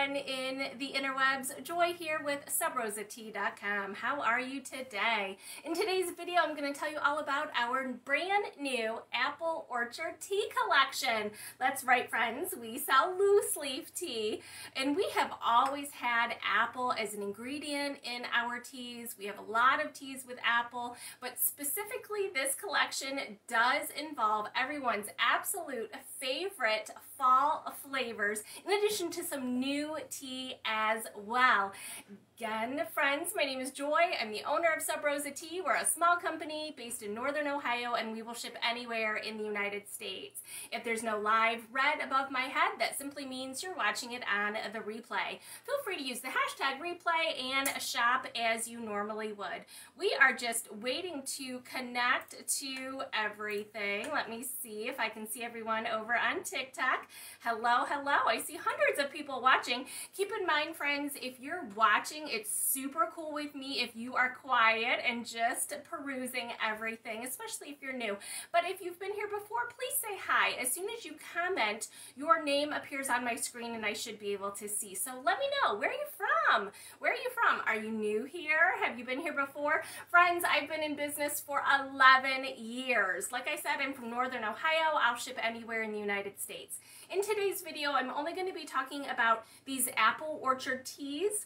everyone in the interwebs. Joy here with subrosatea.com. How are you today? In today's video, I'm going to tell you all about our brand new apple orchard tea collection. That's right, friends. We sell loose leaf tea, and we have always had apple as an ingredient in our teas. We have a lot of teas with apple, but specifically this collection does involve everyone's absolute favorite fall flavors, in addition to some new tea as well. Again, friends, my name is Joy. I'm the owner of Sub Rosa Tea. We're a small company based in Northern Ohio, and we will ship anywhere in the United States. If there's no live red above my head, that simply means you're watching it on the replay. Feel free to use the hashtag replay and shop as you normally would. We are just waiting to connect to everything. Let me see if I can see everyone over on TikTok. Hello, hello. I see hundreds of people watching. Keep in mind, friends, if you're watching, it's super cool with me if you are quiet and just perusing everything, especially if you're new. But if you've been here before, please say hi. As soon as you comment, your name appears on my screen and I should be able to see. So let me know, where are you from? Where are you from? Are you new here? Have you been here before? Friends, I've been in business for 11 years. Like I said, I'm from Northern Ohio. I'll ship anywhere in the United States. In today's video, I'm only going to be talking about these apple orchard teas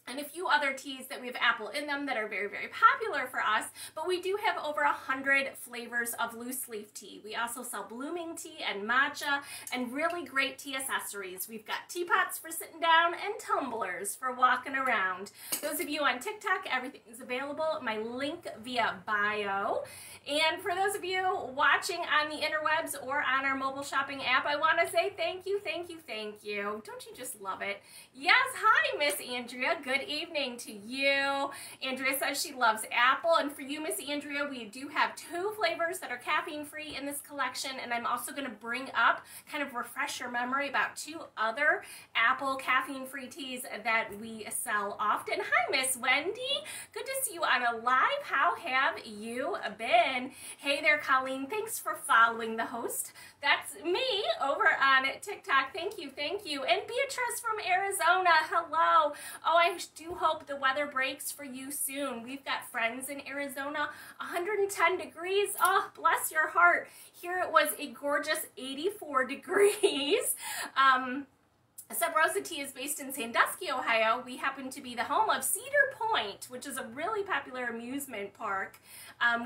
and a few other teas that we have apple in them that are very, very popular for us, but we do have over 100 flavors of loose leaf tea. We also sell blooming tea and matcha and really great tea accessories. We've got teapots for sitting down and tumblers for walking around. Those of you on TikTok, everything is available. My link via bio. And for those of you watching on the interwebs or on our mobile shopping app, I want to say thank you, thank you, thank you. Don't you just love it? Yes, hi, Miss Andrea. Good evening to you. Andrea says she loves apple, and for you, Miss Andrea, we do have 2 flavors that are caffeine-free in this collection, and I'm also going to bring up, kind of refresh your memory about 2 other apple caffeine-free teas that we sell often. Hi, Miss Wendy. Good to see you on a live. How have you been? Hey there, Colleen. Thanks for following the host. That's me over on TikTok. Thank you, thank you. And Beatrice from Arizona, hello. Oh, I do hope the weather breaks for you soon. We've got friends in Arizona, 110 degrees. Oh, bless your heart. Here it was a gorgeous 84 degrees. Sub Rosa Tea is based in Sandusky, Ohio. We happen to be the home of Cedar Point, which is a really popular amusement park.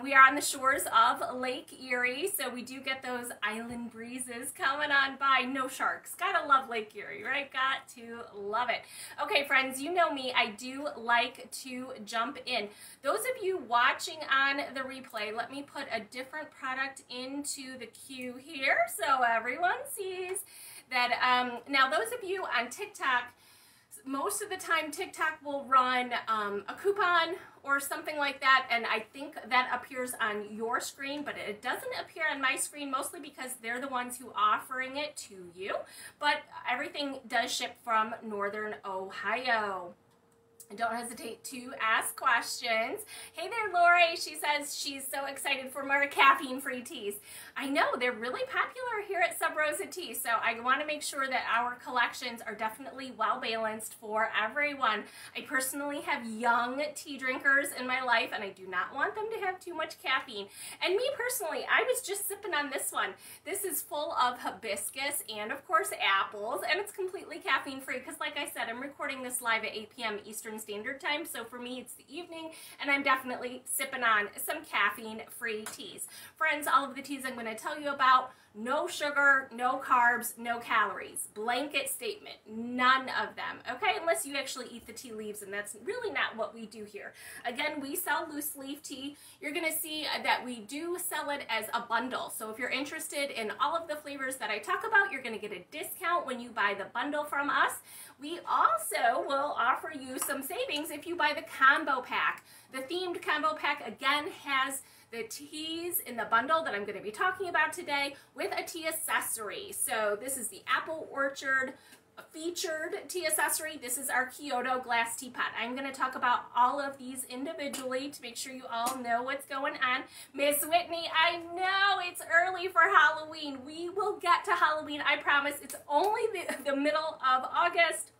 We are on the shores of Lake Erie, so we do get those island breezes coming on by. No sharks. Gotta love Lake Erie, right? Got to love it. Okay, friends, you know me. I do like to jump in. Those of you watching on the replay, let me put a different product into the queue here so everyone sees that. Now, those of you on TikTok, most of the time TikTok will run a coupon or something like that, and I think that appears on your screen, but it doesn't appear on my screen, mostly because they're the ones who are offering it to you. But everything does ship from Northern Ohio. Don't hesitate to ask questions. Hey there, Lori. She says she's so excited for more caffeine-free teas. I know, they're really popular here at Sub Rosa Tea, so I want to make sure that our collections are definitely well-balanced for everyone. I personally have young tea drinkers in my life, and I do not want them to have too much caffeine. And me personally, I was just sipping on this one. This is full of hibiscus and, of course, apples, and it's completely caffeine-free because, like I said, I'm recording this live at 8 p.m. Eastern Standard Time, so for me it's the evening, and I'm definitely sipping on some caffeine-free teas. Friends, all of the teas I'm going to tell you about, no sugar, no carbs, no calories. Blanket statement, none of them, okay? Unless you actually eat the tea leaves, and that's really not what we do here. Again, we sell loose leaf tea. You're going to see that we do sell it as a bundle. So if you're interested in all of the flavors that I talk about, you're going to get a discount when you buy the bundle from us. We also will offer you some savings if you buy the combo pack. The themed combo pack, again, has the teas in the bundle that I'm going to be talking about today with a tea accessory. So this is the Apple Orchard featured tea accessory. This is our Kyoto glass teapot. I'm going to talk about all of these individually to make sure you all know what's going on. Miss Whitney, I know it's early for Halloween. We will get to Halloween, I promise. It's only the middle of August.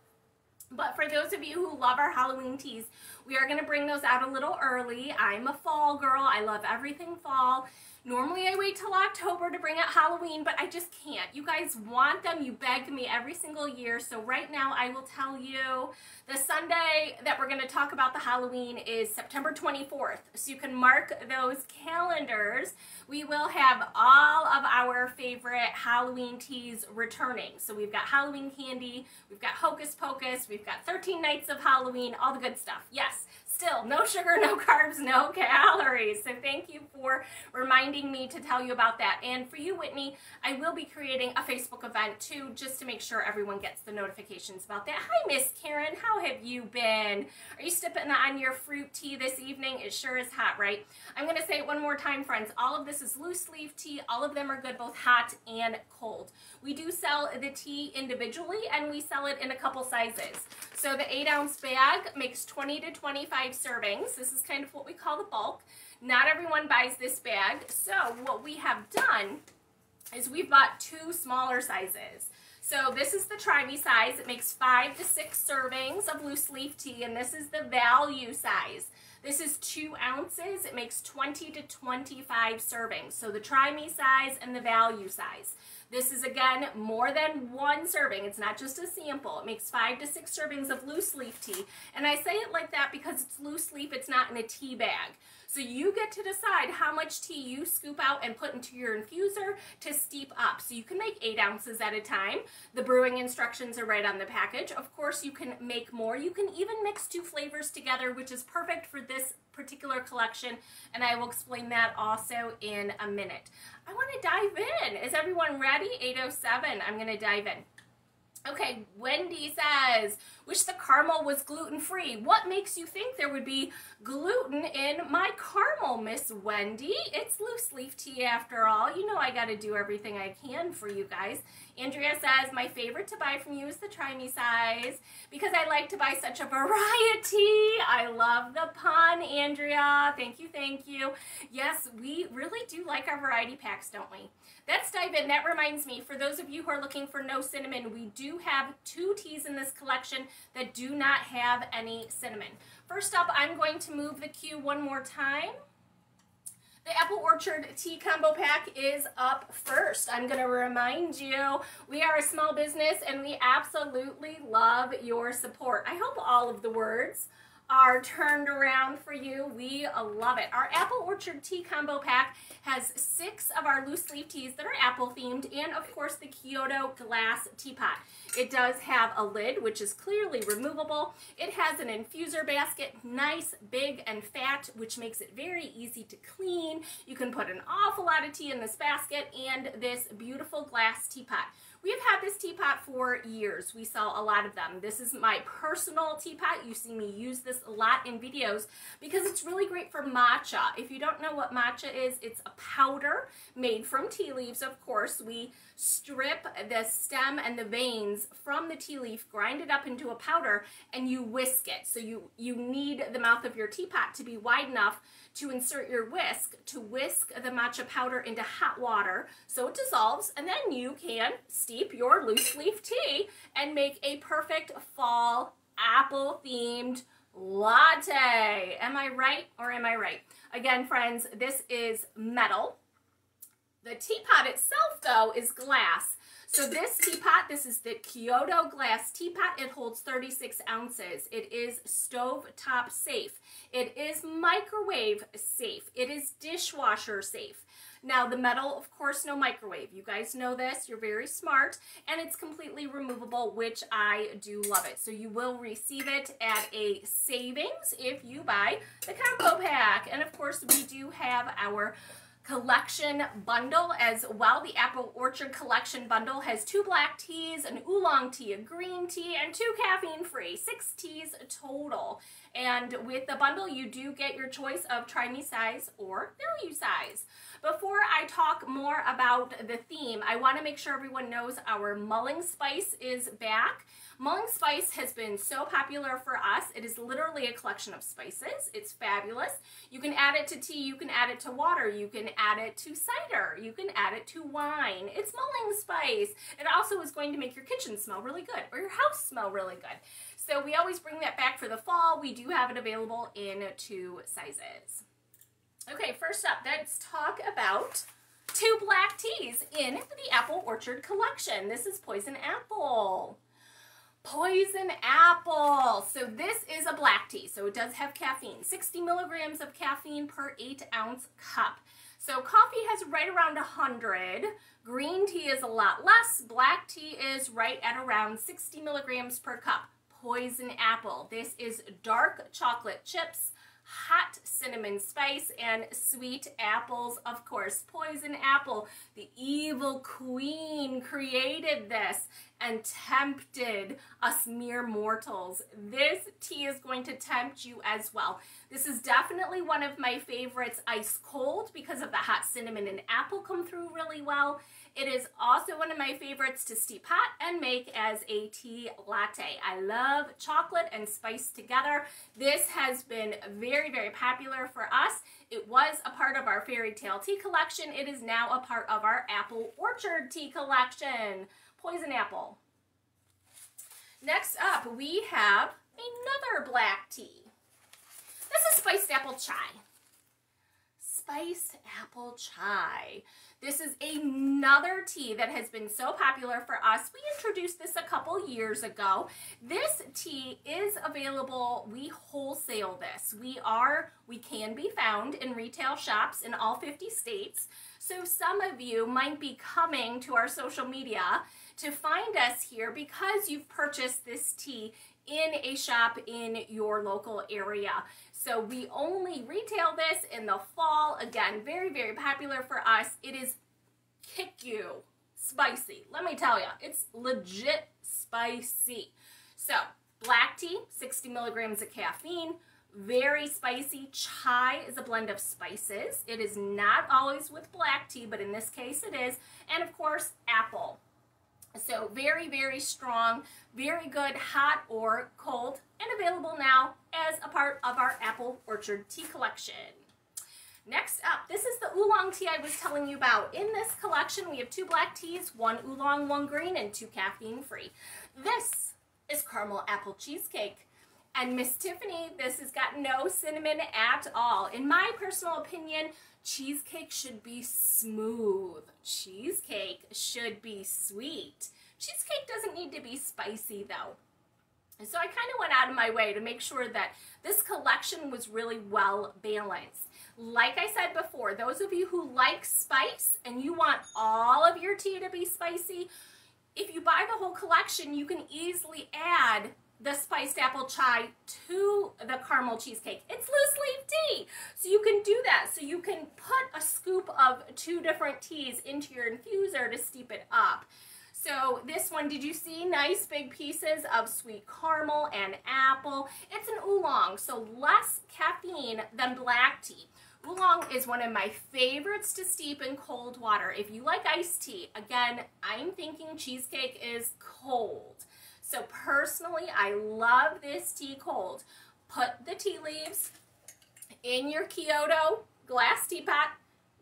But for those of you who love our Halloween teas, we are going to bring those out a little early. I'm a fall girl. I love everything fall. Normally I wait till October to bring out Halloween, but I just can't. You guys want them. You beg me every single year. So right now I will tell you the Sunday that we're going to talk about the Halloween is September 24th. So you can mark those calendars. We will have all of our favorite Halloween teas returning. So we've got Halloween candy, we've got Hocus Pocus, we've got 13 Nights of Halloween, all the good stuff. Yes, still no sugar, no carbs, no calories. So thank you for reminding me to tell you about that. And for you, Whitney, I will be creating a Facebook event too, just to make sure everyone gets the notifications about that. Hi, Miss Karen. How have you been? Are you sipping on your fruit tea this evening? It sure is hot, right? I'm going to say it one more time, friends. All of this is loose leaf tea. All of them are good, both hot and cold. We do sell the tea individually, and we sell it in a couple sizes. So the 8-ounce bag makes 20 to 25 servings. This is kind of what we call the bulk. Not everyone buys this bag, so what we have done is we've bought 2 smaller sizes. So this is the Try Me size. It makes 5 to 6 servings of loose leaf tea, and this is the value size. This is 2 ounces. It makes 20 to 25 servings. So the Try Me size and the value size. This is, again, more than 1 serving. It's not just a sample. It makes 5 to 6 servings of loose leaf tea. And I say it like that because it's loose leaf. It's not in a tea bag. So you get to decide how much tea you scoop out and put into your infuser to steep up. So you can make 8 ounces at a time. The brewing instructions are right on the package. Of course, you can make more. You can even mix 2 flavors together, which is perfect for this particular collection, and I will explain that also in a minute. I want to dive in. Is everyone ready? 8:07. I'm going to dive in. Okay, Wendy says, wish the caramel was gluten-free. What makes you think there would be gluten in my caramel, Miss Wendy? It's loose leaf tea after all. You know I got to do everything I can for you guys. Andrea says, my favorite to buy from you is the Try Me size because I like to buy such a variety. I love the pun, Andrea. Thank you, thank you. Yes, we really do like our variety packs, don't we? Let's dive in. That reminds me, for those of you who are looking for no cinnamon, we do have 2 teas in this collection that do not have any cinnamon. First up, I'm going to move the queue one more time. The Apple Orchard Tea Combo Pack is up first. I'm going to remind you, we are a small business and we absolutely love your support. I hope all of the words are turned around for you. We love it. Our Apple Orchard Tea Combo Pack has 6 of our loose leaf teas that are apple themed, and of course the Kyoto glass teapot. It does have a lid, which is clearly removable. It has an infuser basket, nice, big, and fat, which makes it very easy to clean. You can put an awful lot of tea in this basket and this beautiful glass teapot. We've had this teapot for years. We sell a lot of them. This is my personal teapot. You see me use this a lot in videos because it's really great for matcha. If you don't know what matcha is, it's a powder made from tea leaves, of course. We strip the stem and the veins from the tea leaf, grind it up into a powder, and you whisk it. So you need the mouth of your teapot to be wide enough to insert your whisk to whisk the matcha powder into hot water so it dissolves, and then you can steep your loose leaf tea and make a perfect fall apple themed latte. Am I right or am I right? Again, friends, this is metal. The teapot itself, though, is glass. So this teapot, this is the Kyoto glass teapot. It holds 36 ounces. It is stove top safe. It is microwave safe. It is dishwasher safe. Now the metal, of course, no microwave. You guys know this. You're very smart. And it's completely removable, which I do love it. So you will receive it at a savings if you buy the combo pack. And of course, we do have our collection bundle as well. The Apple Orchard collection bundle has 2 black teas, an oolong tea, a green tea, and 2 caffeine-free. 6 teas total. And with the bundle, you do get your choice of Try Me size or value size. Before I talk more about the theme, I want to make sure everyone knows our mulling spice is back. Mulling spice has been so popular for us. It is literally a collection of spices. It's fabulous. You can add it to tea, you can add it to water, you can add it to cider, you can add it to wine. It's mulling spice. It also is going to make your kitchen smell really good or your house smell really good. So we always bring that back for the fall. We do have it available in 2 sizes. Okay, first up, let's talk about 2 black teas in the Apple Orchard collection. This is Poison Apple. Poison Apple. So this is a black tea, so it does have caffeine. 60 milligrams of caffeine per 8-ounce cup. So coffee has right around 100. Green tea is a lot less. Black tea is right at around 60 milligrams per cup. Poison Apple. This is dark chocolate chips, hot cinnamon spice, and sweet apples, of course. Poison Apple, the evil queen, created this and tempted us mere mortals. This tea is going to tempt you as well. This is definitely one of my favorites ice cold because of the hot cinnamon and apple come through really well. It is also one of my favorites to steep hot and make as a tea latte. I love chocolate and spice together. This has been very, very popular for us. It was a part of our fairy tale tea collection. It is now a part of our Apple Orchard tea collection. Poison Apple. Next up, we have another black tea. This is Spiced Apple Chai. Spiced Apple Chai. This is another tea that has been so popular for us. We introduced this a couple years ago. This tea is available. We wholesale this. We can be found in retail shops in all 50 states. So some of you might be coming to our social media to find us here because you've purchased this tea in a shop in your local area. So we only retail this in the fall. Again, very, very popular for us. It is kick you spicy. Let me tell you, it's legit spicy. So black tea, 60 milligrams of caffeine, very spicy. Chai is a blend of spices. It is not always with black tea, but in this case it is. And of course, apple. So very, very strong, very good, hot or cold, and available now as a part of our Apple Orchard tea collection. Next up, this is the Oolong tea I was telling you about. In this collection, we have 2 black teas, 1 Oolong, 1 green, and 2 caffeine-free. This is Caramel Apple Cheesecake. And Miss Tiffany, this has got no cinnamon at all. In my personal opinion, cheesecake should be smooth. Cheesecake should be sweet. Cheesecake doesn't need to be spicy though. So I kind of went out of my way to make sure that this collection was really well balanced. Like I said before, those of you who like spice and you want all of your tea to be spicy, if you buy the whole collection, you can easily add the spiced apple chai to the caramel cheesecake. It's loose leaf tea, so you can do that. So you can put a scoop of 2 different teas into your infuser to steep it up. So this one, did you see nice big pieces of sweet caramel and apple? It's an oolong, so less caffeine than black tea. Oolong is one of my favorites to steep in cold water. If you like iced tea, again, I'm thinking cheesecake is cold. So personally, I love this tea cold. Put the tea leaves in your Kyoto glass teapot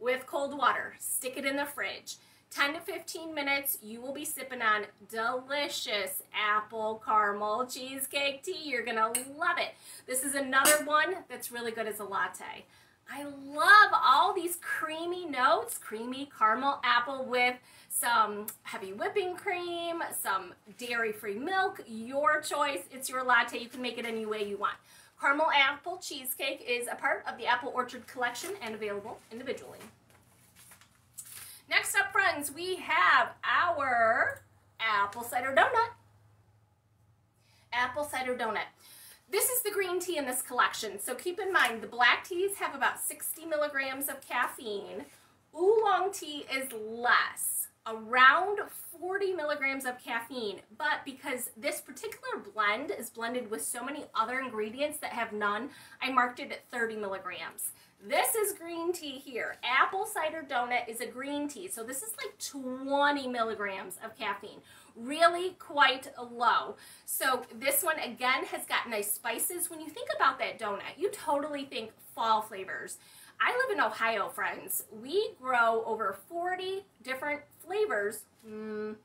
with cold water. Stick it in the fridge. 10 to 15 minutes, you will be sipping on delicious apple caramel cheesecake tea. You're gonna love it. This is another one that's really good as a latte. I love all these creamy notes, creamy caramel apple with some heavy whipping cream, some dairy-free milk, your choice. It's your latte. You can make it any way you want. Caramel apple cheesecake is a part of the Apple Orchard collection and available individually. Next up, friends, we have our apple cider donut. Apple cider donut. This is the green tea in this collection, so keep in mind the black teas have about 60 milligrams of caffeine. Oolong tea is less, around 40 milligrams of caffeine, but because this particular blend is blended with so many other ingredients that have none, I marked it at 30 milligrams. This is green tea here. Apple cider donut is a green tea, so this is like 20 milligrams of caffeine. Really quite low. So this one again has got nice spices. When you think about that donut, you totally think fall flavors. I live in Ohio, friends. We grow over 40 different flavors,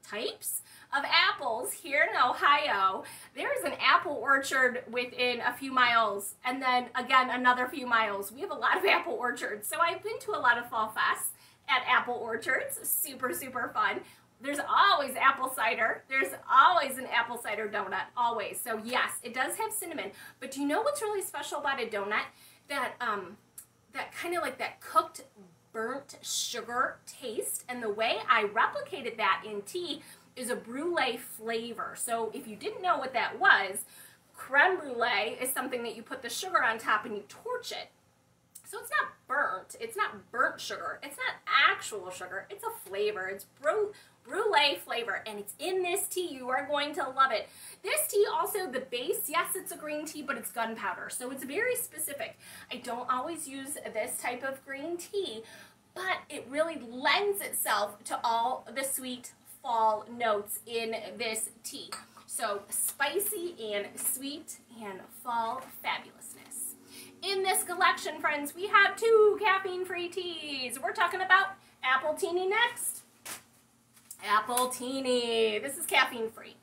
types of apples here in Ohio. There's an apple orchard within a few miles, and then again another few miles. We have a lot of apple orchards, so I've been to a lot of fall fests at apple orchards. Super, super fun. There's always apple cider. There's always an apple cider donut, always. So yes, it does have cinnamon, but do you know what's really special about a donut? That kind of like that cooked burnt sugar taste, and the way I replicated that in tea is a brulee flavor. So if you didn't know what that was, creme brulee is something that you put the sugar on top and you torch it. So it's not burnt. It's not burnt sugar. It's not actual sugar. It's a flavor. It's brulee flavor, and it's in this tea. You are going to love it. This tea also, the base, yes, it's a green tea, but it's gunpowder, so it's very specific. I don't always use this type of green tea, but it really lends itself to all the sweet fall notes in this tea. So spicy and sweet and fall fabulousness. In this collection, friends, we have 2 caffeine-free teas. We're talking about Appletini next. Appletini. This is caffeine-free.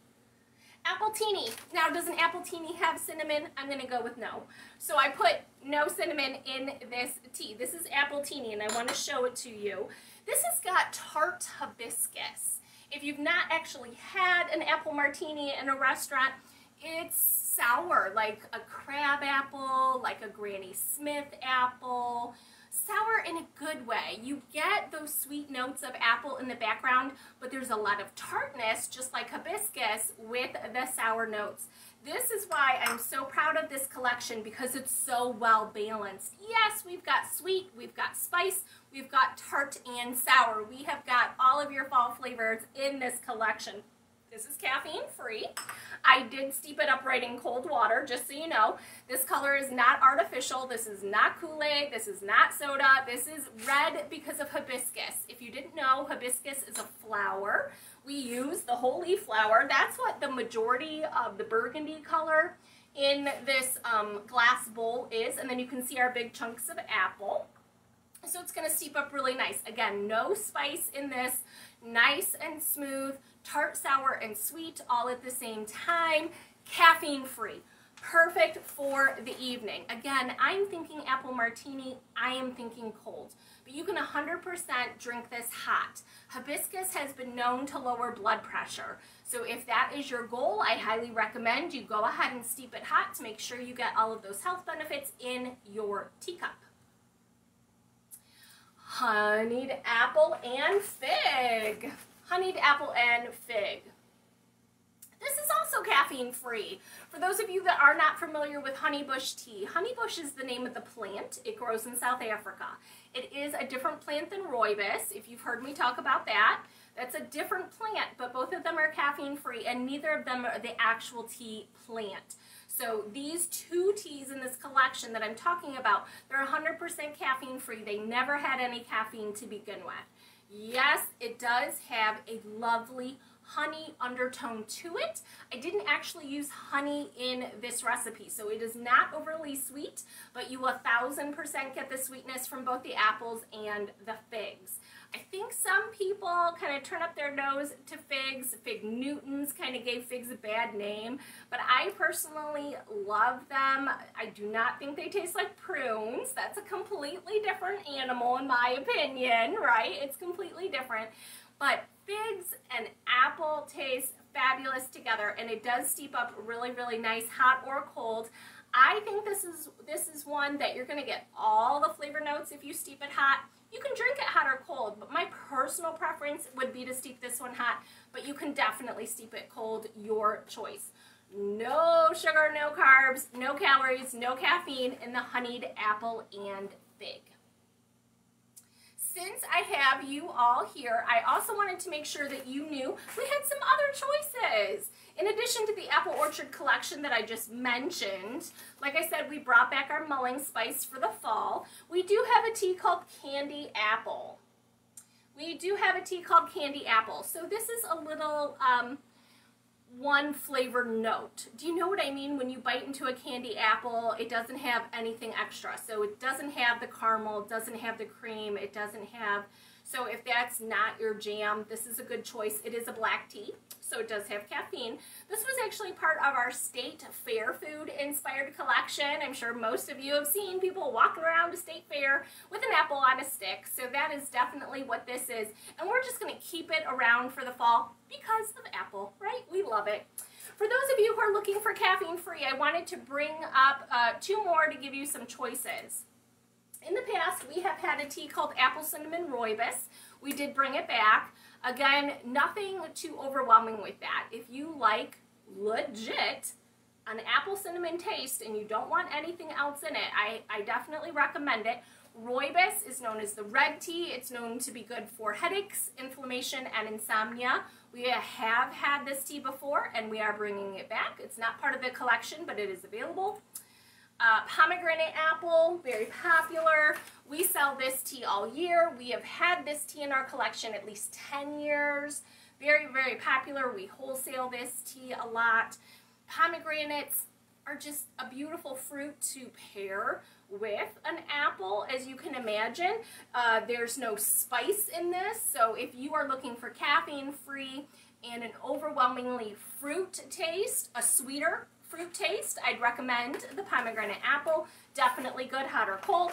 Appletini. Now, does an Appletini have cinnamon? I'm going to go with no. So I put no cinnamon in this tea. This is Appletini, and I want to show it to you. This has got tart hibiscus. If you've not actually had an apple martini in a restaurant, it's sour, like a crab apple, like a Granny Smith apple. Sour in a good way. You get those sweet notes of apple in the background, but there's a lot of tartness, just like hibiscus, with the sour notes. This is why I'm so proud of this collection, because it's so well balanced. Yes, we've got sweet, we've got spice, we've got tart and sour. We have got all of your fall flavors in this collection. This is caffeine-free. I did steep it up right in cold water, just so you know. This color is not artificial. This is not Kool-Aid. This is not soda. This is red because of hibiscus. If you didn't know, hibiscus is a flower. We use the whole leaf flower. That's what the majority of the burgundy color in this glass bowl is. And then you can see our big chunks of apple. So it's going to steep up really nice. Again, no spice in this. Nice and smooth. Tart, sour, and sweet all at the same time. Caffeine-free. Perfect for the evening. Again, I'm thinking apple martini. I am thinking cold. But you can 100% drink this hot. Hibiscus has been known to lower blood pressure. So if that is your goal, I highly recommend you go ahead and steep it hot to make sure you get all of those health benefits in your teacup. Honeyed apple and fig. Honeyed apple and fig. This is also caffeine-free. For those of you that are not familiar with honeybush tea, honeybush is the name of the plant. It grows in South Africa. It is a different plant than rooibos, if you've heard me talk about that. That's a different plant, but both of them are caffeine-free, and neither of them are the actual tea plant. So these 2 teas in this collection that I'm talking about, they're 100% caffeine-free. They never had any caffeine to begin with. Yes, it does have a lovely honey undertone to it. I didn't actually use honey in this recipe, so it is not overly sweet, but you 1000% get the sweetness from both the apples and the figs. I think some people kind of turn up their nose to figs. Fig Newtons kind of gave figs a bad name, but I personally love them. I do not think they taste like prunes. That's a completely different animal in my opinion, right? It's completely different. But figs and apple taste fabulous together, and it does steep up really, really nice, hot or cold. I think this is one that you're going to get all the flavor notes if you steep it hot. You can drink it hot or cold, but my personal preference would be to steep this one hot, but you can definitely steep it cold, your choice. No sugar, no carbs, no calories, no caffeine in the honeyed apple and fig. Since I have you all here, I also wanted to make sure that you knew we had some other choices. In addition to the Apple Orchard collection that I just mentioned, like I said, we brought back our mulling spice for the fall. We do have a tea called Candy Apple. So this is a little one flavor note. Do you know what I mean? When you bite into a candy apple, it doesn't have anything extra. So it doesn't have the caramel, it doesn't have the cream, it doesn't have, so if that's not your jam, this is a good choice. It is a black tea, so it does have caffeine. This was actually part of our state fair food inspired collection. I'm sure most of you have seen people walking around a state fair with an apple on a stick, so that is definitely what this is. And we're just going to keep it around for the fall because of apple, right? We love it. For those of you who are looking for caffeine-free, I wanted to bring up two more to give you some choices. In the past, we have had a tea called Apple Cinnamon Rooibos. We did bring it back. Again, nothing too overwhelming with that. If you like legit an apple cinnamon taste and you don't want anything else in it, I definitely recommend it. Rooibos is known as the red tea. It's known to be good for headaches, inflammation, and insomnia. We have had this tea before and we are bringing it back. It's not part of the collection, but it is available. Pomegranate apple, very popular. We sell this tea all year. We have had this tea in our collection at least 10 years. Very, very popular. We wholesale this tea a lot. Pomegranates are just a beautiful fruit to pair with an apple, as you can imagine. There's no spice in this, so if you are looking for caffeine-free and an overwhelmingly fruit taste, a sweeter fruit taste, I'd recommend the pomegranate apple. Definitely good hot or cold.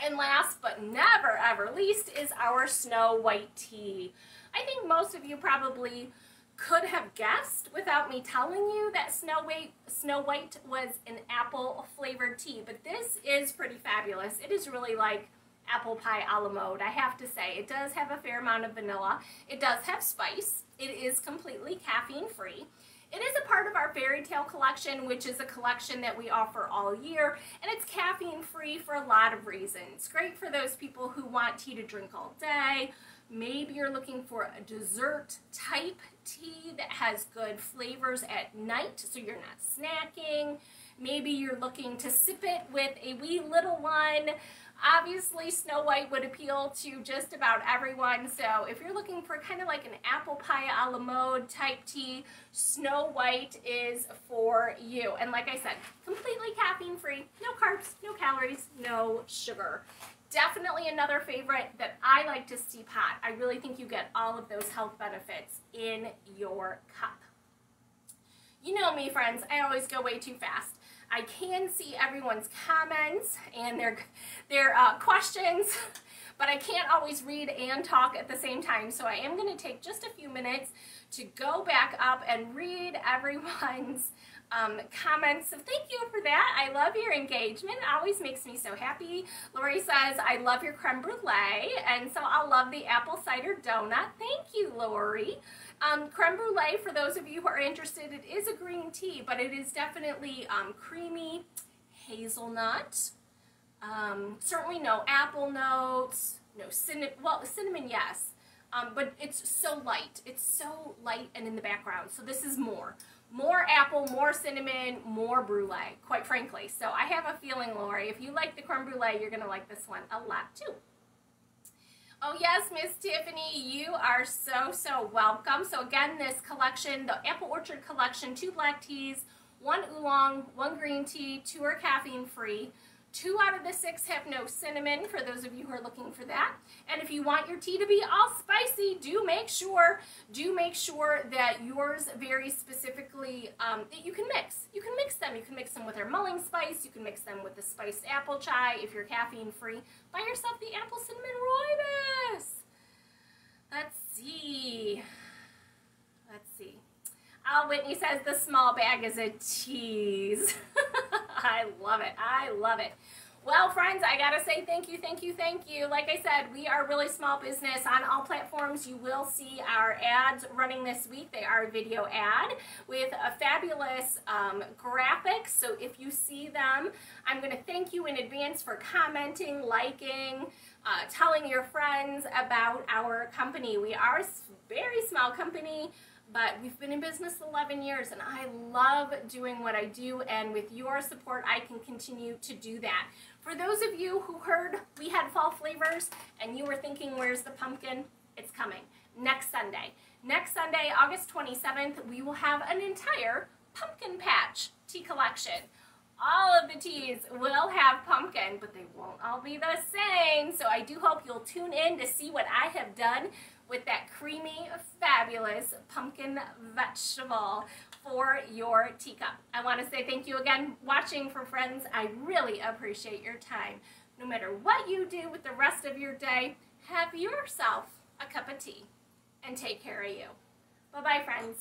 And last but never ever least is our Snow White tea. I think most of you probably could have guessed without me telling you that Snow White was an apple flavored tea, but this is pretty fabulous. It is really like apple pie a la mode, I have to say. It does have a fair amount of vanilla. It does have spice. It is completely caffeine free. It is a part of our fairy tale collection, which is a collection that we offer all year, and it's caffeine free for a lot of reasons. Great for those people who want tea to drink all day. Maybe you're looking for a dessert type tea that has good flavors at night so you're not snacking. Maybe you're looking to sip it with a wee little one. Obviously, Snow White would appeal to just about everyone, so if you're looking for kind of like an apple pie a la mode type tea, Snow White is for you. And like I said, completely caffeine-free, no carbs, no calories, no sugar. Definitely another favorite that I like to steep hot. I really think you get all of those health benefits in your cup. You know me, friends, I always go way too fast. I can see everyone's comments and their questions, but I can't always read and talk at the same time, so I am going to take just a few minutes to go back up and read everyone's comments. So thank you for that. I love your engagement. It always makes me so happy. Lori says, I love your creme brulee, and so I love the apple cider donut. Thank you, Lori. Creme brulee, for those of you who are interested, it is a green tea, but it is definitely creamy hazelnut. Certainly no apple notes, no cinnamon, well, cinnamon, yes, but it's so light. It's so light and in the background, so this is more apple, more cinnamon, more brulee, quite frankly. So I have a feeling, Lori, if you like the creme brulee, you're going to like this one a lot too. Oh yes, Miss Tiffany, you are so welcome. So again, this collection, the Apple Orchard collection, 2 black teas, 1 oolong, 1 green tea, 2 are caffeine free. 2 out of the 6 have no cinnamon, for those of you who are looking for that. And if you want your tea to be all spicy, do make sure that yours very specifically, that you can mix. You can mix them. You can mix them with our mulling spice. You can mix them with the spiced apple chai. If you're caffeine free, buy yourself the apple cinnamon rooibos. Let's see. Oh, Whitney says the small bag is a tease. I love it. I love it. Well, friends, I gotta say thank you. Like I said, we are a really small business. On all platforms, you will see our ads running this week. They are a video ad with a fabulous graphics. So if you see them, I'm gonna thank you in advance for commenting, liking, telling your friends about our company. We are a very small company, but we've been in business 11 years, and I love doing what I do, and with your support, I can continue to do that. For those of you who heard we had fall flavors, and you were thinking, where's the pumpkin? It's coming next Sunday. Next Sunday, August 27th, we will have an entire pumpkin patch tea collection. All of the teas will have pumpkin, but they won't all be the same. So I do hope you'll tune in to see what I have done with that creamy, fabulous pumpkin vegetable for your teacup. I want to say thank you again watching for friends. I really appreciate your time. No matter what you do with the rest of your day, have yourself a cup of tea and take care of you. Bye-bye, friends.